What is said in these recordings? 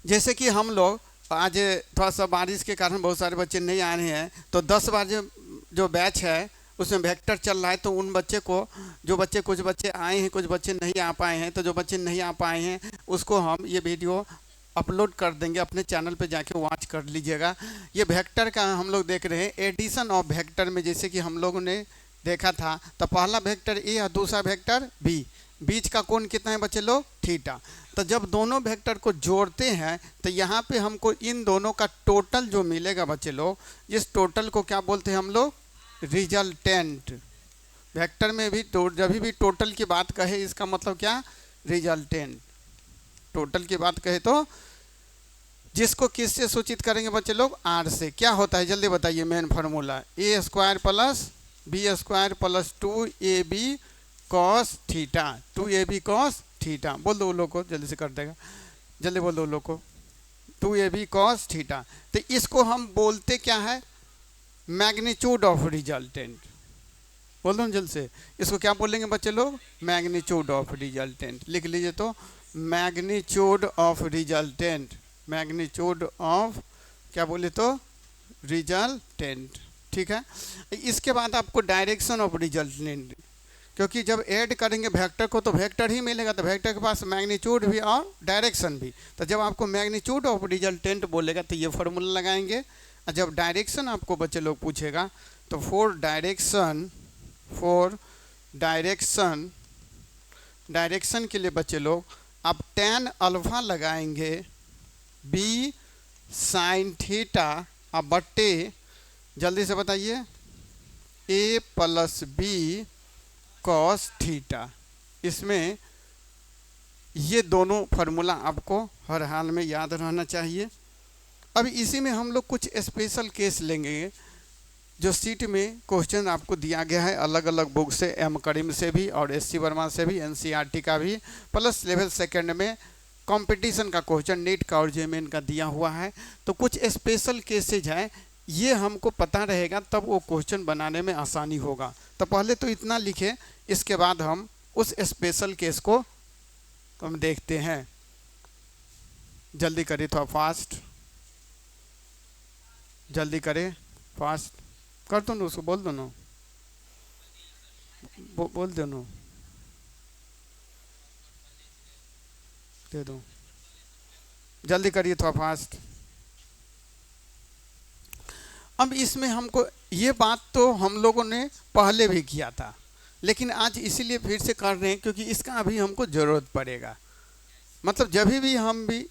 जैसे कि हम लोग आज थोड़ा सा बारिश के कारण बहुत सारे बच्चे नहीं आ रहे हैं, तो 10 बार जो बैच है उसमें वेक्टर चल रहा है, तो उन बच्चे को, जो बच्चे, कुछ बच्चे आए हैं कुछ बच्चे नहीं आ पाए हैं, तो जो बच्चे नहीं आ पाए हैं उसको हम ये वीडियो अपलोड कर देंगे, अपने चैनल पे जाके वॉच कर लीजिएगा। ये वेक्टर का हम लोग देख रहे हैं, एडिशन ऑफ वेक्टर में जैसे कि हम लोगों ने देखा था, तो पहला वेक्टर ए और दूसरा वेक्टर बी, बीच का कोण कितना है बच्चे लोग, थीटा। तो जब दोनों वेक्टर को जोड़ते हैं तो यहाँ पे हमको इन दोनों का टोटल जो मिलेगा बच्चे लोग, इस टोटल को क्या बोलते हैं हम लोग, रिजल्टेंट। वेक्टर में भी जब भी टोटल की बात कहे इसका मतलब क्या, रिजल्टेंट। टोटल की बात कहे तो जिसको किससे सूचित करेंगे बच्चे लोग, आर से। क्या होता है जल्दी बताइए, main formula A square plus B square plus 2ab cos theta, 2ab cos theta. बोल दो उन लोग को, जल्दी से कर देगा, जल्दी बोल दो उन लोग को, 2ab कॉस थीटा। तो इसको हम बोलते क्या है, मैग्नीट्यूड ऑफ रिजल्टेंट। बोल दो जल्द से, इसको क्या बोलेंगे बच्चे लोग, मैग्नीट्यूड ऑफ रिजल्टेंट। लिख लीजिए तो, magnitude of resultant, magnitude of क्या बोले तो, रिजल्टेंट। ठीक है। इसके बाद आपको डायरेक्शन ऑफ रिजल्टेंट, क्योंकि जब ऐड करेंगे वेक्टर को तो वेक्टर ही मिलेगा, तो वेक्टर के पास मैग्नीट्यूड भी और डायरेक्शन भी। तो जब आपको मैग्नीट्यूड ऑफ रिजल्टेंट बोलेगा तो ये फार्मूला लगाएंगे। और जब डायरेक्शन आपको बच्चे लोग पूछेगा तो फॉर डायरेक्शन के लिए बच्चे लोग आप tan अल्फा लगाएंगे b साइन थीटा अब बट्टे, जल्दी से बताइए, a plus b cos theta. इसमें ये दोनों फार्मूला आपको हर हाल में याद रहना चाहिए। अब इसी में हम लोग कुछ स्पेशल केस लेंगे, जो सीट में क्वेश्चन आपको दिया गया है अलग अलग बुक से, एम करीम से भी और एससी वर्मा से भी, एनसीईआरटी का भी, प्लस लेवल सेकंड में कंपटीशन का क्वेश्चन नीट का और जेमेन का दिया हुआ है। तो कुछ स्पेशल केसेज है, ये हमको पता रहेगा तब वो क्वेश्चन बनाने में आसानी होगा। तो पहले तो इतना लिखे, इसके बाद हम उस स्पेशल केस को हम देखते हैं। जल्दी करिए, थोड़ा फास्ट, जल्दी करें, फास्ट कर दो ना, उसको बोल दो ना, बोल दो ना, दे दो, जल्दी करिए, थोड़ा फास्ट। अब इसमें हमको ये बात तो हम लोगों ने पहले भी किया था, लेकिन आज इसीलिए फिर से कर रहे हैं क्योंकि इसका अभी हमको ज़रूरत पड़ेगा। मतलब जब भी हम भी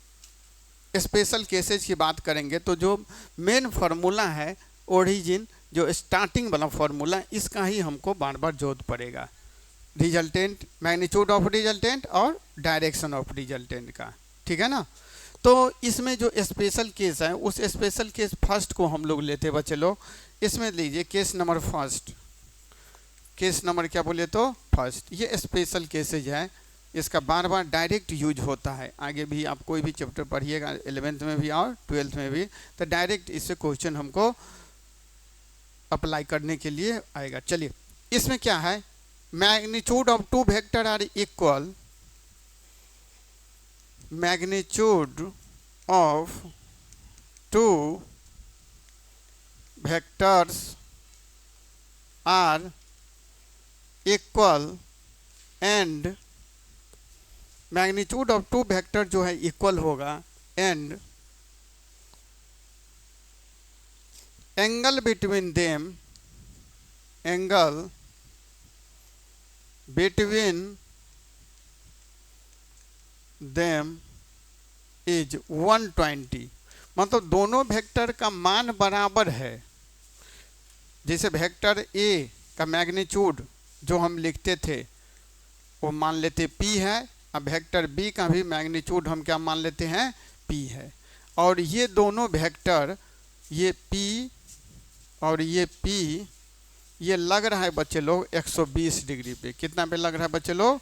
स्पेशल केसेज की बात करेंगे तो जो मेन फार्मूला है, ओरिजिन, जो स्टार्टिंग वाला फार्मूला, इसका ही हमको बार बार जरूरत पड़ेगा। रिजल्टेंट, मैग्नीट्यूड ऑफ रिजल्टेंट और डायरेक्शन ऑफ रिजल्टेंट का। ठीक है ना। तो इसमें जो स्पेशल केस है, उस स्पेशल केस फर्स्ट को हम लोग लेते हैं बच्चे लोग। इसमें लीजिए case number first, case number क्या बोले तो फर्स्ट। ये स्पेशल केसेज है, इसका बार बार डायरेक्ट यूज होता है। आगे भी आप कोई भी चैप्टर पढ़िएगा 11th में भी और 12th में भी, तो डायरेक्ट इससे क्वेश्चन हमको अप्लाई करने के लिए आएगा। चलिए, इसमें क्या है, magnitude of two vector are equal, magnitude of two vectors are equal and, magnitude of two vector जो है इक्वल होगा and angle between them, angle between them is 120। मतलब दोनों वेक्टर का मान बराबर है। जैसे वेक्टर ए का मैग्नीट्यूड जो हम लिखते थे वो मान लेते p है, अब वेक्टर बी का भी मैग्नीट्यूड हम क्या मान लेते हैं, p है। और ये दोनों वेक्टर, ये p और ये p, ये लग रहा है बच्चे लोग 120 डिग्री पे। कितना पे लग रहा है बच्चे लोग,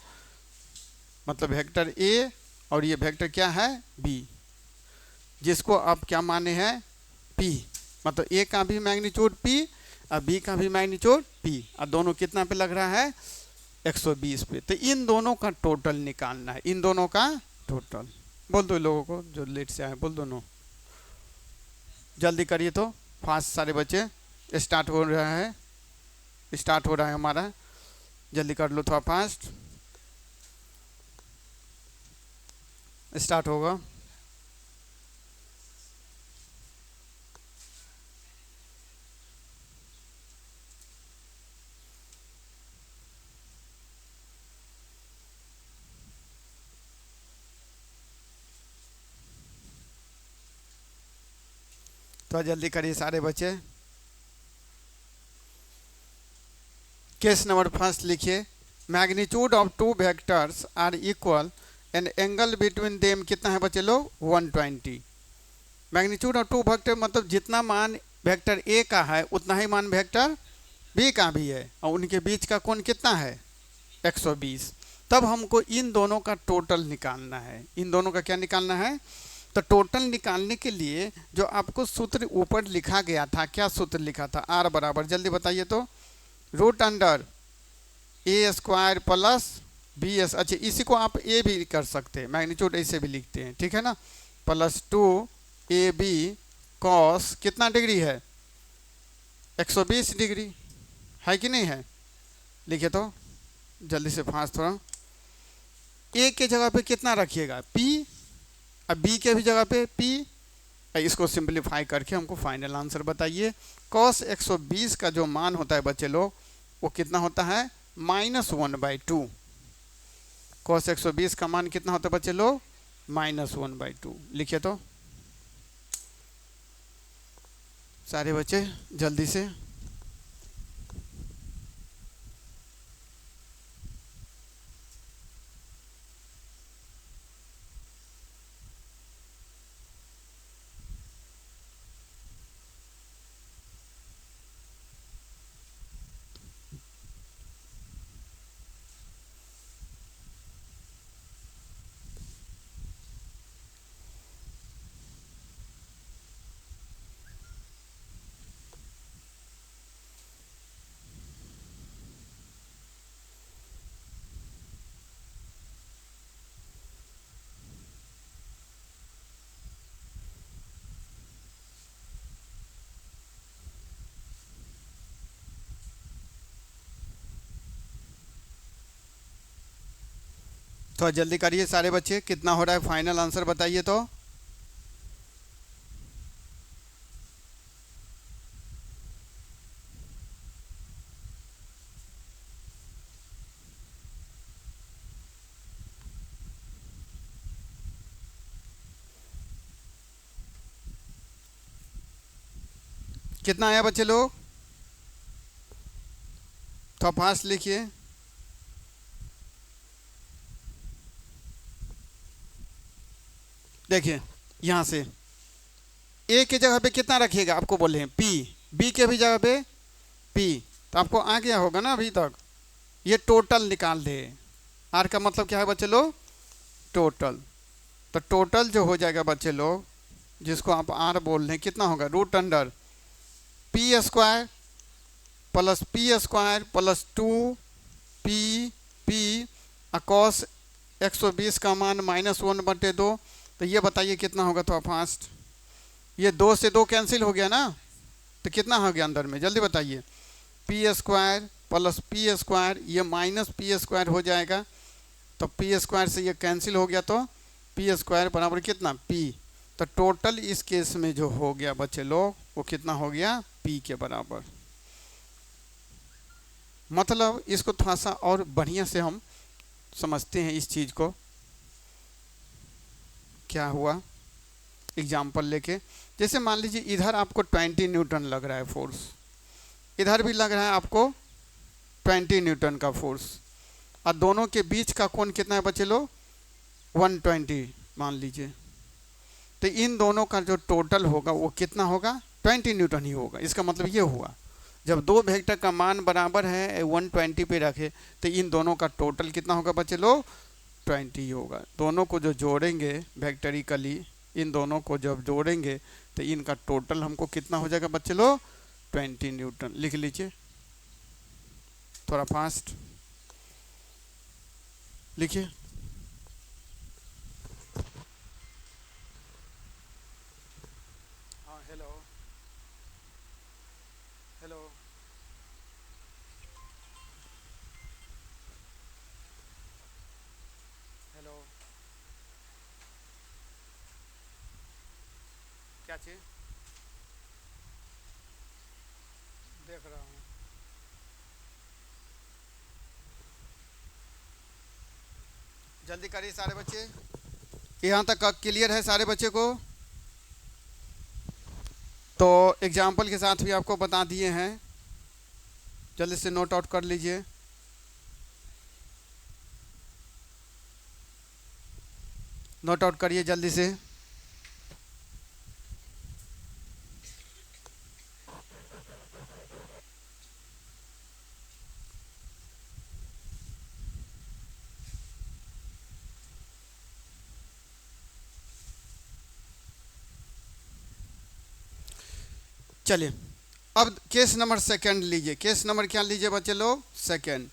मतलब वेक्टर a और ये वेक्टर क्या है b, जिसको आप क्या माने हैं p। मतलब a का भी मैग्नीट्यूड p और b का भी मैग्नीट्यूड p, और दोनों कितना पे लग रहा है 120 पे। तो इन दोनों का टोटल निकालना है, इन दोनों का टोटल। बोल दो इन लोगों को जो लेट से आए, बोल दो नो। जल्दी करिए तो, फास्ट सारे बच्चे। स्टार्ट हो रहा है, स्टार्ट हो रहा है हमारा, जल्दी कर लो थोड़ा फास्ट। स्टार्ट होगा। तो जल्दी करिए सारे बच्चे। केस नंबर फर्स्ट लिखिए, magnitude of two vectors are equal and angle between them कितना है बच्चे लोग, 120। मैग्नीट्यूड ऑफ टू वेक्टर मतलब जितना मान वेक्टर ए का है उतना ही मान वेक्टर बी का भी है, और उनके बीच का कोण कितना है, 120। तब हमको इन दोनों का टोटल निकालना है। इन दोनों का क्या निकालना है, तो टोटल निकालने के लिए जो आपको सूत्र ऊपर लिखा गया था, क्या सूत्र लिखा था, आर बराबर, जल्दी बताइए तो, रूट अंडर ए स्क्वायर प्लस बी एस। अच्छा, इसी को आप ए भी कर सकते हैं, मैग्नीट्यूड ऐसे भी लिखते हैं, ठीक है ना, प्लस 2ab कॉस कितना डिग्री है, 120 डिग्री है कि नहीं है। लिखिए तो जल्दी से फास्ट थोड़ा। ए के जगह पे कितना रखिएगा, p, अब बी के भी जगह पे p। इसको सिंप्लीफाई करके हमको फाइनल आंसर बताइए। cos 120 का जो मान होता है बच्चे लोग, वो कितना होता है, -1/2। cos 120 का मान कितना होता है बच्चे लोग, -1/2। लिखिए तो सारे बच्चे जल्दी से। थोड़ा जल्दी करिए सारे बच्चे, कितना हो रहा है फाइनल आंसर बताइए तो। कितना आया बच्चे लोग, थोड़ा फास्ट लिखिए। देखिए यहाँ से ए के जगह पे कितना रखिएगा, आपको बोले हैं p, b के भी जगह पे p, तो आपको आ गया होगा ना अभी तक। ये टोटल निकाल दे, आर का मतलब क्या है बच्चे लोग, टोटल। तो टोटल जो हो जाएगा बच्चे लोग, जिसको आप आर बोल रहे हैं, कितना होगा, root under p square plus 2p cos 120 का मान -1/2। तो ये बताइए कितना होगा, थोड़ा फास्ट। ये 2 से 2 कैंसिल हो गया ना, तो कितना हो गया अंदर में, जल्दी बताइए, p square plus p square, ये -p स्क्वायर हो जाएगा, तो p स्क्वायर से ये कैंसिल हो गया, तो p स्क्वायर बराबर कितना, p। तो टोटल इस केस में जो हो गया बच्चे लोग, वो कितना हो गया, p के बराबर। मतलब इसको थोड़ा सा और बढ़िया से हम समझते हैं इस चीज़ को, क्या हुआ एग्जाम्पल लेके। जैसे मान लीजिए इधर आपको 20 न्यूटन लग रहा है फोर्स, इधर भी लग रहा है आपको 20 न्यूटन का फोर्स, और दोनों के बीच का कोण कितना है बच्चे लोग, 120 मान लीजिए। तो इन दोनों का जो टोटल होगा वो कितना होगा, 20 न्यूटन ही होगा। इसका मतलब ये हुआ, जब दो वेक्टर का मान बराबर है 120 पे रखे, तो इन दोनों का टोटल कितना होगा बच्चे लोग, 20 होगा। दोनों को जो जोड़ेंगे वेक्टरिकली, इन दोनों को जब जोड़ेंगे तो इनका टोटल हमको कितना हो जाएगा बच्चे लोग, 20 न्यूटन। लिख लीजिए थोड़ा फास्ट लिखिए। हेलो, हेलो, क्या चीज़ देख रहा हूँ। जल्दी करिए सारे बच्चे। यहाँ तक क्लियर है सारे बच्चे को? तो एग्जाम्पल के साथ भी आपको बता दिए हैं, जल्दी से नोट आउट कर लीजिए। नोट आउट करिए जल्दी से। चलिए, अब केस नंबर सेकंड लीजिए। केस नंबर क्या लीजिए बच्चे लोग? सेकंड।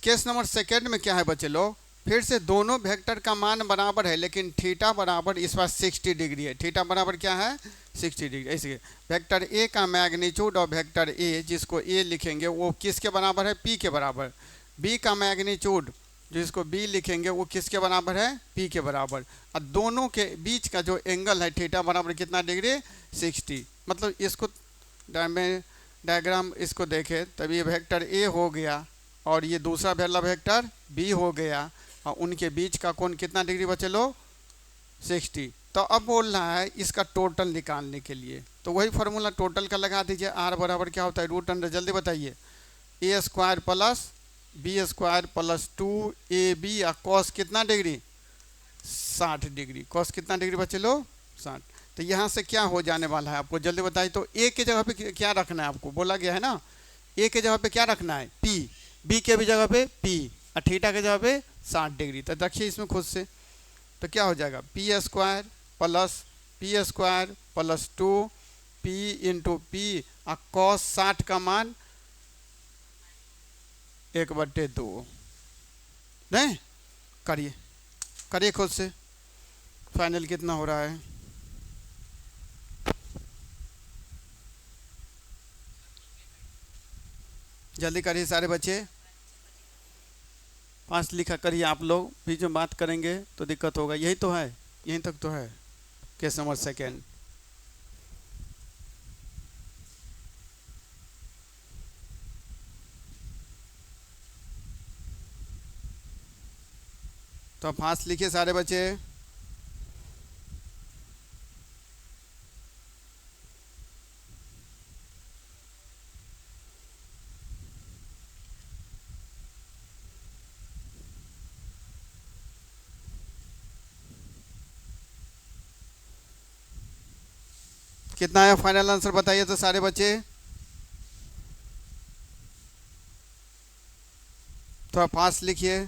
केस नंबर सेकंड में क्या है बच्चे लोग? फिर से दोनों वेक्टर का मान बराबर है, लेकिन थीटा बराबर इस बार 60 डिग्री है। थीटा बराबर क्या है? 60 डिग्री। इसलिए वेक्टर ए का मैग्नीट्यूड और वेक्टर ए, जिसको ए लिखेंगे, वो किसके बराबर है? पी के बराबर। बी का मैग्नीट्यूड, जिसको बी लिखेंगे, वो किसके बराबर है? पी के बराबर। और दोनों के बीच का जो एंगल है थीटा बराबर कितना डिग्री? 60। मतलब इसको डायग्राम इसको देखें तब ये वेक्टर ए हो गया और ये दूसरा वाला वेक्टर बी हो गया, और उनके बीच का कोण कितना डिग्री बचे लो? 60। तो अब बोल रहा है इसका टोटल निकालने के लिए, तो वही फार्मूला टोटल का लगा दीजिए। आर बराबर क्या होता है? रूट अंडर, जल्दी बताइए। A square plus B square plus 2ab और कॉस कितना डिग्री? 60 डिग्री। कॉस कितना डिग्री बचे लो? 60। तो यहाँ से क्या हो जाने वाला है आपको जल्दी बताइए। तो ए के जगह पे क्या रखना है आपको? बोला गया है ना, ए के जगह पे क्या रखना है? पी। बी के भी जगह पे पी, और थीटा के जगह पे 60 डिग्री। तो देखिए इसमें खुद से, तो क्या हो जाएगा? P square plus 2 P into P और कॉस 60 का मान 1/2। नहीं, करिए करिए खुद से, फाइनल कितना हो रहा है? जल्दी करिए सारे बच्चे। 5 लिखा करिए आप लोग, बीच में बात करेंगे तो दिक्कत होगा। यही तो है, यहीं तक तो है केस नंबर सेकेंड। तो 5 लिखिए सारे बच्चे। कितना है फाइनल आंसर बताइए तो सारे बच्चे। तो 5 लिखिए।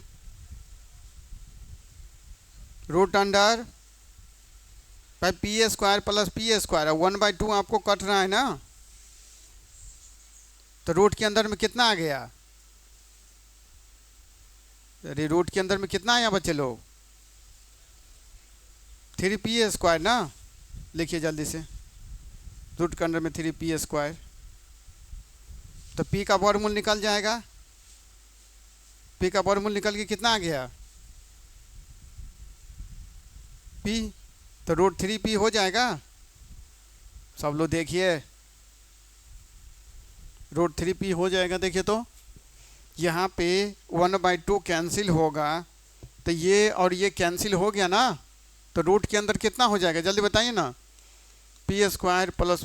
रूट अंडर भाई P square plus P square, 1/2 आपको कट रहा है ना, तो रूट के अंदर में कितना आ गया? अरे रूट के अंदर में कितना आया बच्चे लोग? 3p² ना। लिखिए जल्दी से, रूट के अंदर में 3p²। तो p का वर्गमूल निकल जाएगा। p का वर्गमूल निकल के कितना आ गया? p। तो √3p हो जाएगा। सब लोग देखिए, √3p हो जाएगा। देखिए तो यहाँ पे 1/2 कैंसिल होगा, तो ये और ये कैंसिल हो गया ना, तो रूट के अंदर कितना हो जाएगा जल्दी बताइए ना? p² प्लस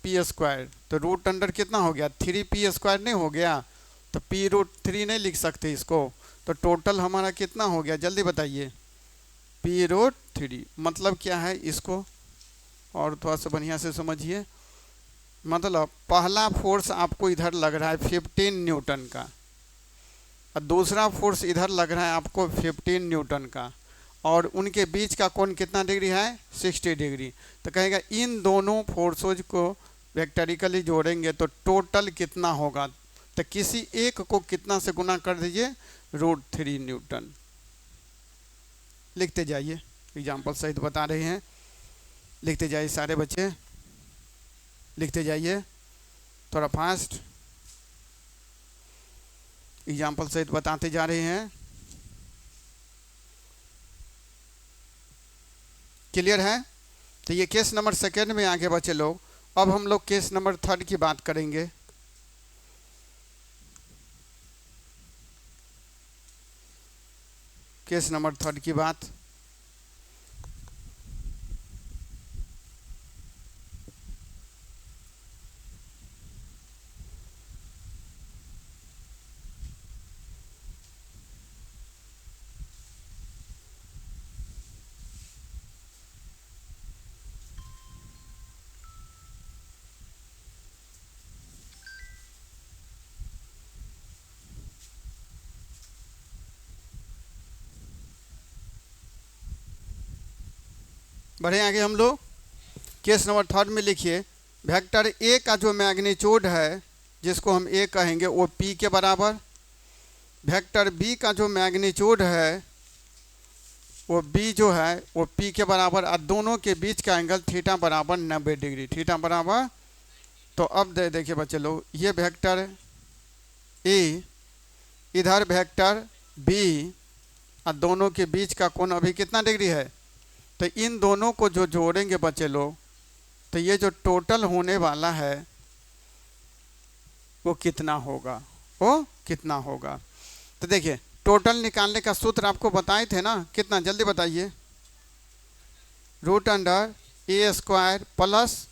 p², तो रूट अंडर कितना हो गया? 3p² नहीं हो गया? तो p√3 नहीं लिख सकते इसको, तो टोटल हमारा कितना हो गया जल्दी बताइए? p√3। मतलब क्या है, इसको और थोड़ा सा बढ़िया से समझिए। मतलब पहला फोर्स आपको इधर लग रहा है 15 न्यूटन का, और दूसरा फोर्स इधर लग रहा है आपको 15 न्यूटन का, और उनके बीच का कोण कितना डिग्री है? 60 डिग्री। तो कहेगा इन दोनों फोर्सोज को वेक्टरिकली जोड़ेंगे तो टोटल कितना होगा? तो किसी एक को कितना से गुना कर दीजिए? √3 न्यूटन। लिखते जाइए, एग्जाम्पल सहित बता रहे हैं, लिखते जाइए सारे बच्चे, लिखते जाइए। थोड़ा फास्ट एग्जाम्पल सहित बताते जा रहे हैं। क्लियर है? तो ये केस नंबर सेकेंड में आगे बचे लोग। अब हम लोग केस नंबर थर्ड की बात करेंगे। केस नंबर थर्ड की बात, बढ़े आगे हम लोग। केस नंबर थर्ड में लिखिए, वेक्टर ए का जो मैग्नीट्यूड है जिसको हम ए कहेंगे वो पी के बराबर, वेक्टर बी का जो मैग्नीट्यूड है वो बी जो है वो पी के बराबर, और दोनों के बीच का एंगल थीटा बराबर 90 डिग्री, थीटा बराबर। तो अब देखिए बच्चे लोग, ये वेक्टर ए इधर वेक्टर बी और दोनों के बीच का कोण अभी कितना डिग्री है? तो इन दोनों को जो जोड़ेंगे बच्चे लोग, तो ये जो टोटल होने वाला है वो कितना होगा? वो कितना होगा? तो देखिए, टोटल निकालने का सूत्र आपको बताए थे ना, कितना जल्दी बताइए। रूट अंडर ए स्क्वायर प्लस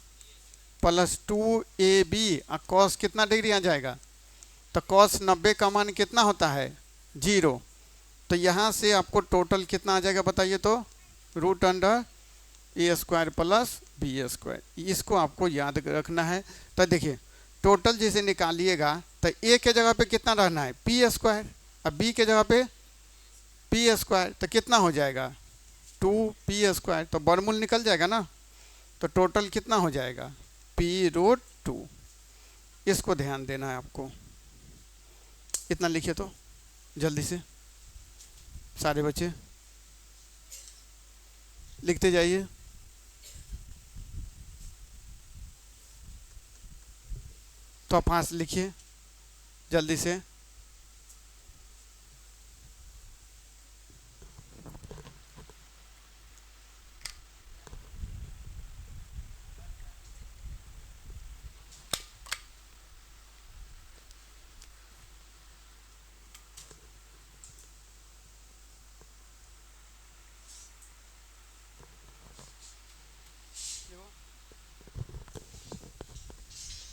2ab और कॉस कितना डिग्री आ जाएगा? तो कॉस 90 का मान कितना होता है? 0। तो यहाँ से आपको टोटल कितना आ जाएगा बताइए तो? रूट अंडर ए स्क्वायर प्लस बी स्क्वायर। इसको आपको याद रखना है। तो देखिए, टोटल जैसे निकालिएगा तो ए के जगह पे कितना रहना है? पी स्क्वायर, और बी के जगह पे पी स्क्वायर, तो कितना हो जाएगा? 2p square. तो बर्मूल निकल जाएगा ना, तो टोटल कितना हो जाएगा? p√2। इसको ध्यान देना है आपको। इतना लिखिए तो जल्दी से सारे बच्चे लिखते जाइए। तो आप 5 लिखिए जल्दी से।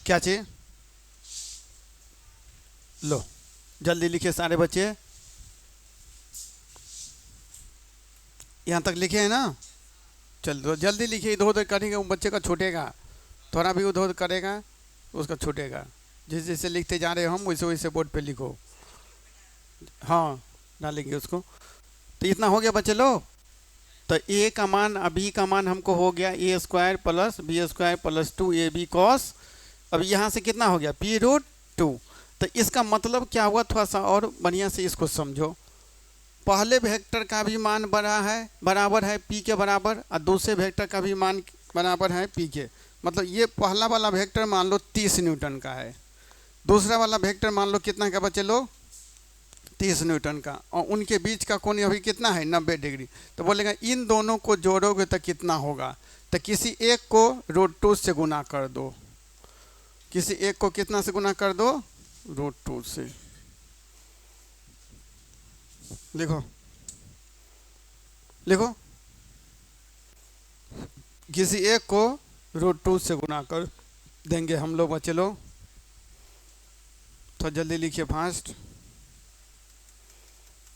क्या चाहिए? लो जल्दी लिखिए सारे बच्चे। यहाँ तक लिखे हैं ना? चलो जल्दी लिखिए, इधर उधर करेंगे वो बच्चे का छूटेगा, थोड़ा भी उधर उधर करेगा उसका छूटेगा। जैसे जैसे लिखते जा रहे हो हम, वैसे वैसे बोर्ड पे लिखो। हाँ डालेंगे उसको। तो इतना हो गया बच्चे लो। तो ए का मान, बी का मान हमको हो गया A square plus B square plus 2ab cos. अब यहाँ से कितना हो गया? p√2। तो इसका मतलब क्या हुआ? थोड़ा सा और बढ़िया से इसको समझो। पहले वेक्टर का भी मान बराबर है p के बराबर, और दूसरे वेक्टर का भी मान बराबर है p के। मतलब ये पहला वाला वेक्टर मान लो 30 न्यूटन का है, दूसरा वाला वेक्टर मान लो कितना का बच्चे लोग? 30 न्यूटन का, और उनके बीच का कोण अभी कितना है? 90 डिग्री। तो बोलेगा इन दोनों को जोड़ोगे तो कितना होगा? तो किसी एक को √2 से गुना कर दो, किसी एक को कितना से गुना कर दो? √2 से। लिखो लिखो, किसी एक को √2 से गुना कर देंगे हम लोग बच्चे लोग। तो जल्दी लिखिए फास्ट।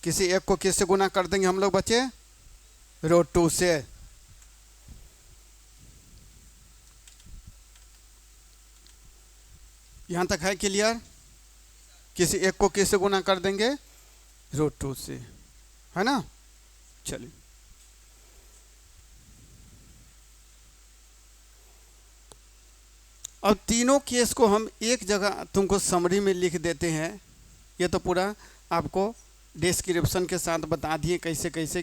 किसी एक को किससे गुना कर देंगे हम लोग बच्चे? √2 से। यहाँ तक है क्लियर? किसी एक को किससे गुना कर देंगे? √2 से, है ना? चलिए अब तीनों केस को हम एक जगह तुमको समरी में लिख देते हैं। ये तो पूरा आपको डिस्क्रिप्शन के साथ बता दिए कैसे कैसे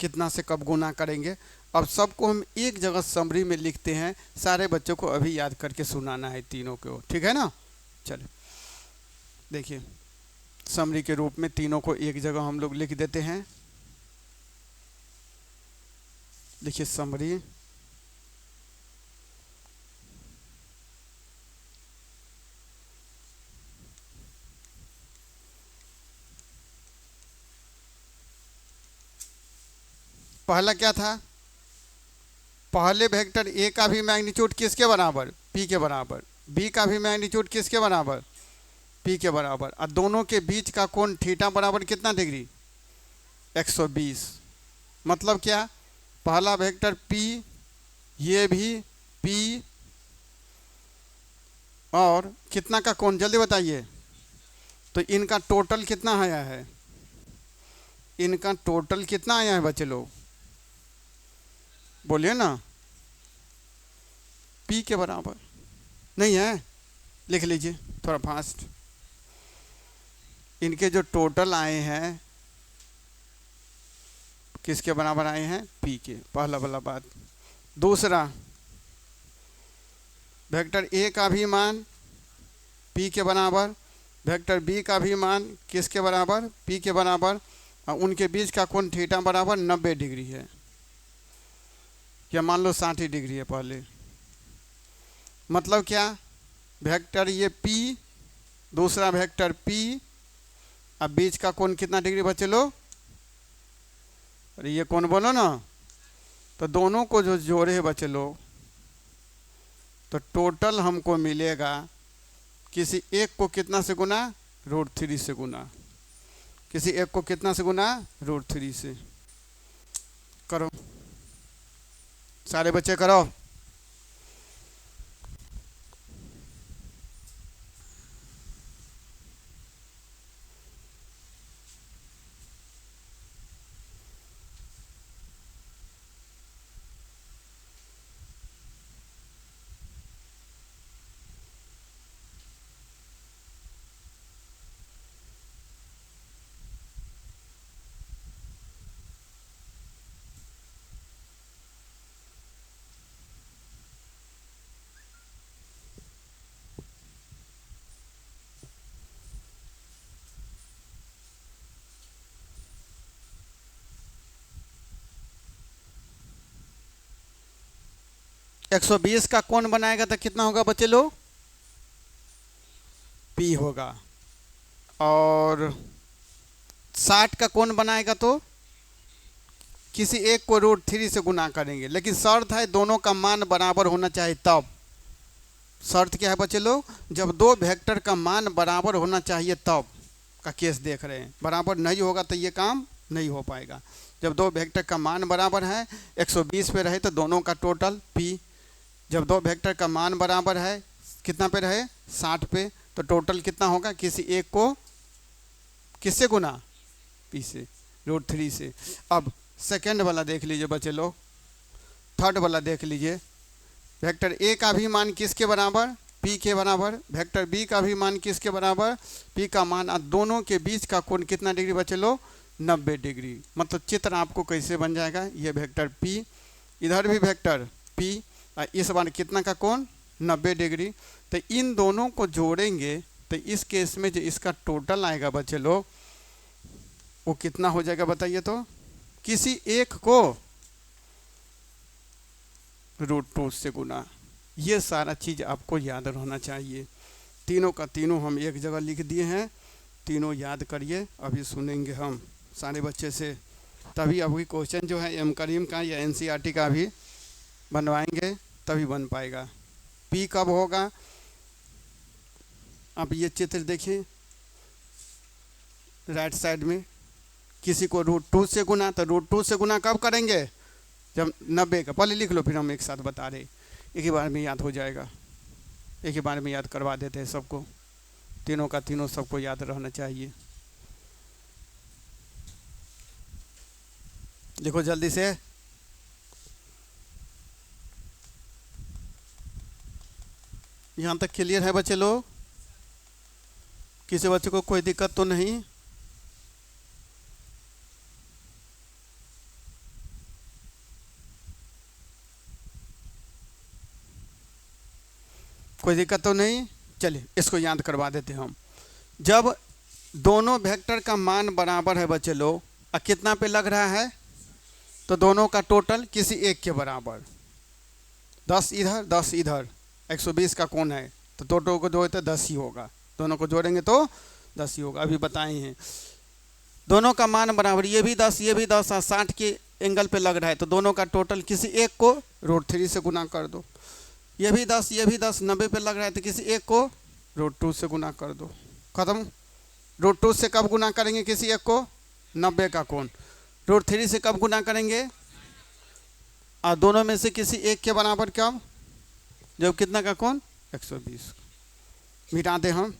कितना से कब गुना करेंगे। अब सबको हम एक जगह समरी में लिखते हैं, सारे बच्चों को अभी याद करके सुनाना है तीनों को, ठीक है ना। चलिए देखिए, समरी के रूप में तीनों को एक जगह हम लोग लिख देते हैं। देखिए समरी, पहला क्या था, पहले वेक्टर ए का भी मैग्नीट्यूड किसके बराबर, पी के बराबर, बी का भी मैग्नीट्यूड किसके बराबर, पी के बराबर, और दोनों के बीच का कोण थीटा बराबर कितना डिग्री, 120। मतलब क्या, पहला वेक्टर पी, ये भी पी, और कितना का कोण जल्दी बताइए, तो इनका टोटल कितना आया है, इनका टोटल कितना आया है बच्चे लोग, बोलिए ना, पी के बराबर नहीं है, लिख लीजिए थोड़ा फास्ट। इनके जो टोटल आए हैं किसके बराबर आए हैं, पी के, पहला वाला बात। दूसरा, वेक्टर ए का भी मान पी के बराबर, वेक्टर बी का भी मान किसके बराबर, पी के बराबर, और उनके बीच का कोण थीटा बराबर 90 डिग्री है, या मान लो 60 डिग्री है पहले। मतलब क्या, वेक्टर ये P, दूसरा वेक्टर P, अब बीच का कोण कितना डिग्री बच्चे लोग, अरे ये कोण बोलो ना, तो दोनों को जो जोड़े हैं बच्चे लोग, तो टोटल हमको मिलेगा, किसी एक को कितना से गुना, √3 से गुना, किसी एक को कितना से गुना, √3 से। करो सारे बच्चे करो। एक 120 का कोण बनाएगा तो कितना होगा बच्चे लोग, P होगा, और 60 का कोण बनाएगा तो किसी एक को √3 से गुना करेंगे, लेकिन शर्त है दोनों का मान बराबर होना चाहिए। तब शर्त क्या है बच्चे लोग, जब दो वेक्टर का मान बराबर होना चाहिए तब का केस देख रहे हैं। बराबर नहीं होगा तो ये काम नहीं हो पाएगा। जब दो वेक्टर का मान बराबर है, 120 पे रहे तो दोनों का टोटल P, जब दो वेक्टर का मान बराबर है कितना पे रहे, 60 पे, तो टोटल कितना होगा, किसी एक को किससे गुना, P से, √3 से। अब सेकेंड वाला देख लीजिए बच्चे लोग, थर्ड वाला देख लीजिए, वेक्टर ए का भी मान किसके बराबर, P के बराबर, वेक्टर बी का भी मान किसके बराबर, P का मान, और दोनों के बीच का कोण कितना डिग्री बच्चे लोग, 90 डिग्री। मतलब चित्र आपको कैसे बन जाएगा, ये वेक्टर P, इधर भी वेक्टर P, इस बार कितना का कोण 90 डिग्री। तो इन दोनों को जोड़ेंगे तो इस केस में जो इसका टोटल आएगा बच्चे लोग, वो कितना हो जाएगा बताइए तो, किसी एक को √2 से गुना। ये सारा चीज़ आपको याद रहना चाहिए। तीनों का तीनों हम एक जगह लिख दिए हैं, तीनों याद करिए, अभी सुनेंगे हम सारे बच्चे से, तभी अभी क्वेश्चन जो है एम करीम का या NCERT का भी बनवाएंगे तभी बन पाएगा। P कब होगा, अब ये चित्र देखिए राइट साइड में, किसी को √2 से गुना, तो √2 से गुना कब करेंगे, जब 90 का, पहले लिख लो फिर हम एक साथ बता रहे, एक ही बार में याद हो जाएगा, एक ही बार में याद करवा देते हैं सबको, तीनों का तीनों सबको याद रहना चाहिए। देखो जल्दी से, यहाँ तक क्लियर है बच्चे लोग, किसी बच्चे को कोई दिक्कत तो नहीं। कोई दिक्कत तो नहीं। चलिए इसको याद करवा देते हैं हम। जब दोनों वेक्टर का मान बराबर है बच्चे लोग, और कितना पे लग रहा है, तो दोनों का टोटल किसी एक के बराबर, 10 इधर 10 इधर, 120 का कोण है, तो दोनों को जोड़े तो 10 ही होगा, दोनों को जोड़ेंगे तो 10 ही होगा। अभी बताए हैं दोनों का मान बराबर, ये भी 10 ये भी 10, 60 के एंगल पे लग रहा है, तो दोनों का टोटल किसी एक को √3 से गुना कर दो। ये भी 10 ये भी 10, 90 पे लग रहा है, तो किसी एक को √2 से गुना कर दो, खत्म। √2 से कब गुना करेंगे किसी एक को, 90 का कोण। √3 से कब गुना करेंगे, और दोनों में से किसी एक के बराबर कब, जब कितना का कोण, 120। मिटा दें हम,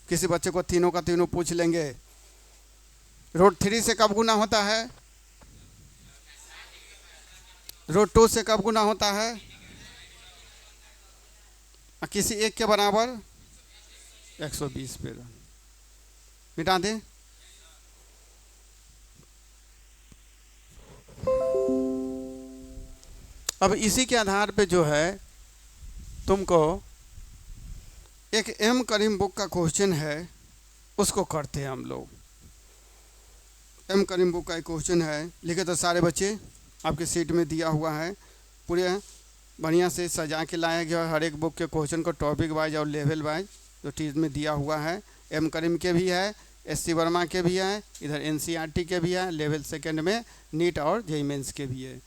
किसी बच्चे को तीनों का तीनों पूछ लेंगे। √3 से कब गुना होता है, √2 से कब गुना होता है, और किसी एक के बराबर 120 पे। मिटा दें। अब इसी के आधार पे जो है तुमको एक एम करीम बुक का क्वेश्चन है, उसको करते हैं हम लोग। एम करीम बुक का एक क्वेश्चन है, लिखे तो सारे बच्चे आपके सीट में दिया हुआ है, पूरे बढ़िया से सजा के लाया गया है हर एक बुक के क्वेश्चन को, टॉपिक वाइज और लेवल वाइज जो चीज़ में दिया हुआ है। एम करीम के भी है, एस सी वर्मा के भी है, इधर एनसीईआरटी के भी है, लेवल सेकंड में नीट और जेईई मेंस के भी है।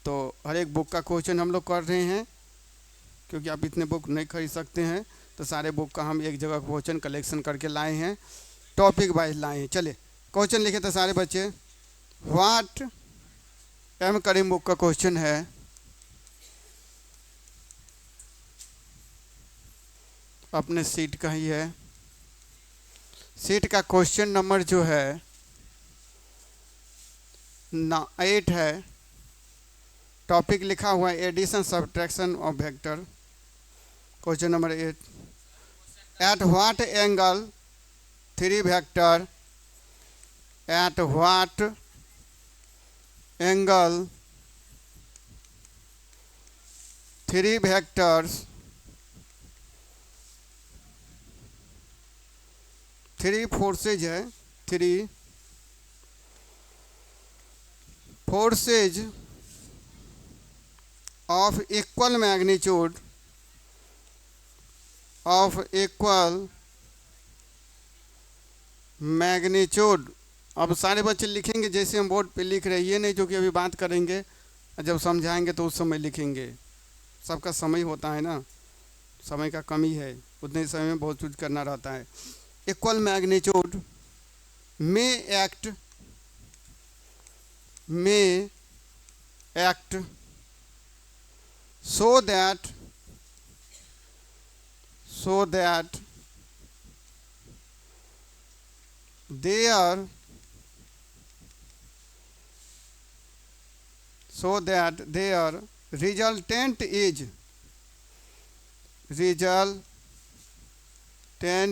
तो हर एक बुक का क्वेश्चन हम लोग कर रहे हैं, क्योंकि आप इतने बुक नहीं खरीद सकते हैं, तो सारे बुक का हम एक जगह क्वेश्चन कलेक्शन करके लाए हैं, टॉपिक वाइज लाए हैं। चलिए क्वेश्चन लिखे थे सारे बच्चे। व्हाट, एम करीम बुक का क्वेश्चन है, अपने सीट का ही है, सीट का क्वेश्चन नंबर जो है 8 है, टॉपिक लिखा हुआ है addition subtraction of vector. Question number 8, at what angle 3 vector, at what angle 3 vectors 3 forces है, 3 फोर्सेज of equal magnitude अब सारे बच्चे लिखेंगे जैसे हम बोर्ड पे लिख रहे हैं, ये नहीं जो कि अभी बात करेंगे, जब समझाएंगे तो उस समय लिखेंगे। सबका समय होता है ना, समय का कमी है, उतने समय में बहुत कुछ करना रहता है। इक्वल मैग्नीट्यूड में act so that their resultant